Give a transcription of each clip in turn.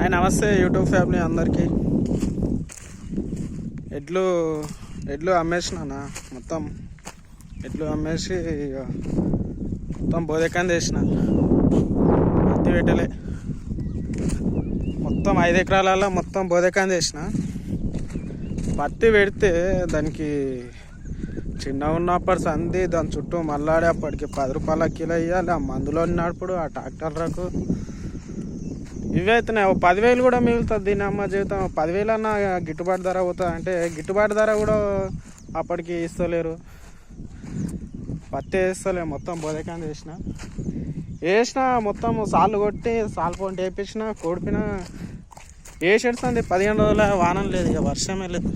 Hi నమస్తే YouTube family అందరికీ. ఎడ్లు అమ్మేసినా మొత్తం. ఎడ్లు అమ్మేసి మొత్తం బోదెకాంది వేసిన, పత్తి పెట్టలే. మొత్తం 5 ఎకరాలలో మొత్తం బోదెకాంది వేసిన. పత్తి పెడితే దానికి చిన్న ఉన్నప్పుడు సంది దాని చుట్టూ మళ్ళాడి అప్పటికి 10 రూపాయల కిలో ఇవ్వాలి. ఆ మందులో ఉన్నప్పుడు ఆ ట్రాక్టర్లకు ఇవే అవుతున్నాయి. 10,000 కూడా మిగులుతుంది దీని అమ్మ జీవితం. 10,000 అన్న గిట్టుబాటు ధర అవుతుంది అంటే గిట్టుబాటు ధర కూడా అప్పటికి ఇస్తలేరు. పత్తి వేస్తలే, మొత్తం బోదెకాంది వేసిన మొత్తం సాళ్ళు కొట్టి సాల్ పొంటి వేయించిన, కొడిపిన వేసేస్తుంది. 15 రోజుల వానం లేదు, ఇక వర్షమే లేదు.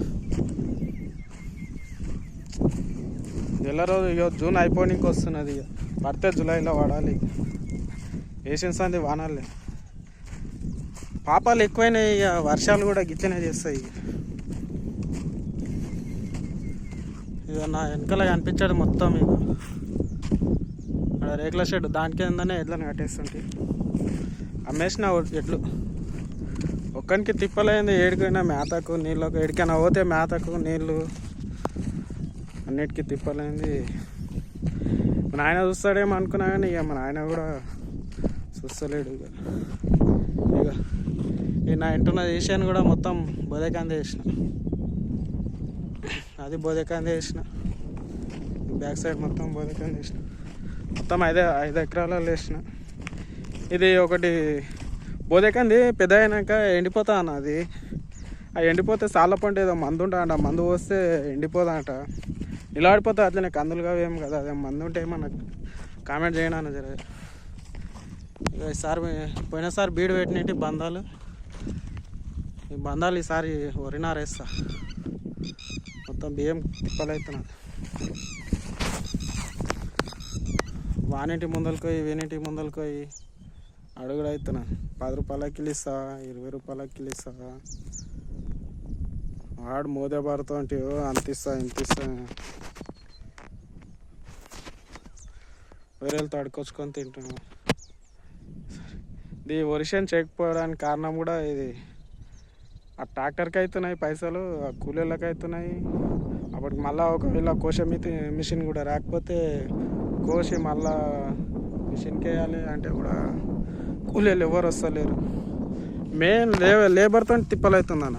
నెల రోజు ఇక జూన్ అయిపోయినకి వస్తున్నది, ఇక పడితే జూలైలో పడాలి. వేసిన సంది వానాలే. పాపాలు ఎక్కువైనాయి, ఇక వర్షాలు కూడా గిట్లనే చేస్తాయి. ఇక నా వెనకాల కనిపించాడు మొత్తం. ఇక అక్కడ రేకుల షెడ్ దానికి ఏందనే ఎడ్లను కట్టేస్తుంటే అమ్మేసిన ఎడ్లు. ఒక్కరికి తిప్పలేంది. ఏడికైనా మేతకు నీళ్ళకు, ఎడికైనా పోతే మేతకు నీళ్ళు అన్నిటికీ తిప్పలేంది. మా నాయన చూస్తాడేమో అనుకున్నా కానీ ఇక మా నాయన కూడా చూస్తలేడు. ఇక నా ఇంటున్న ఏషియన్ కూడా మొత్తం బోదెకాంది వేసిన, అది బోదెకాంది వేసిన. బ్యాక్ సైడ్ మొత్తం బోదెకాంది వేసిన. మొత్తం 5 ఎకరాలలో వేసిన. ఇది ఒకటి బోదెకాంది పెద్ద అయినాక ఎండిపోతా అన్నది. ఆ ఎండిపోతే సాళ్ళ పంట ఏదో మందు ఉంటాయంట, మందు పోస్తే ఎండిపోదంట, నిలబడిపోతే అట్లనే కందులుగా ఏం కదా. అదే మందు ఉంటే ఏమన్నా కామెంట్ చేయను అన్న జర. ఇక ఈసారి పోయినసారి బీడు పెట్టినట్టు బంధాలు, ఈ బంధాలు ఈసారి వరినారేస్తా. మొత్తం బియ్యం తిప్పలవుతున్నది. వానింటి ముందలకోయి వీనింటి ముందలకోయి అడుగుడు అవుతున్నాను. 10 రూపాయల కిలో ఇస్తా, 20 రూపాయల కిలో ఇస్తా. వాడు మోదే పడుతుంటే అంత ఇస్తా ఇంత ఇస్తా. వేరేళ్ళతో అడుకొచ్చుకొని తింటున్నాం. ఇది వర్షం చేయకపోవడానికి కారణం కూడా ఇది. ఆ ట్రాక్టర్కి అవుతున్నాయి పైసలు, ఆ కూలీళ్ళకి అవుతున్నాయి. అప్పటికి మళ్ళీ ఒకవేళ కోసే మిషన్ కూడా రాకపోతే కోసి మళ్ళా మిషన్కి వేయాలి అంటే కూడా కూలీలు ఎవరు వస్తలేరు. మెయిన్ లేబర్తో తిప్పలవుతుందన్న.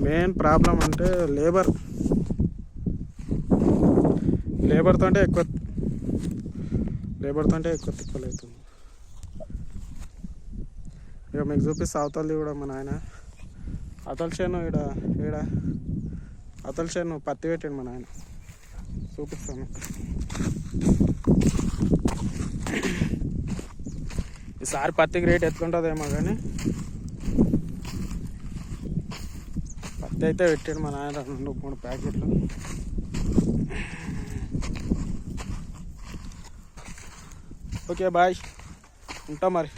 మెయిన్ ప్రాబ్లం అంటే లేబర్తో ఎక్కువ తిప్పలవుతుంది. ఇక మీకు చూపిస్తే అవతలది కూడా మా నాయన అవతల చేను అవతల చేను పత్తి పెట్టాడు మా నాయన. చూపిస్తాను. ఈసారి పత్తికి రేట్ ఎట్లుంటుందేమో కానీ పత్తి అయితే పెట్టాడు మా నాయన 2-3 ప్యాకెట్లు. ఓకే బాయ్, ఉంటా మరి.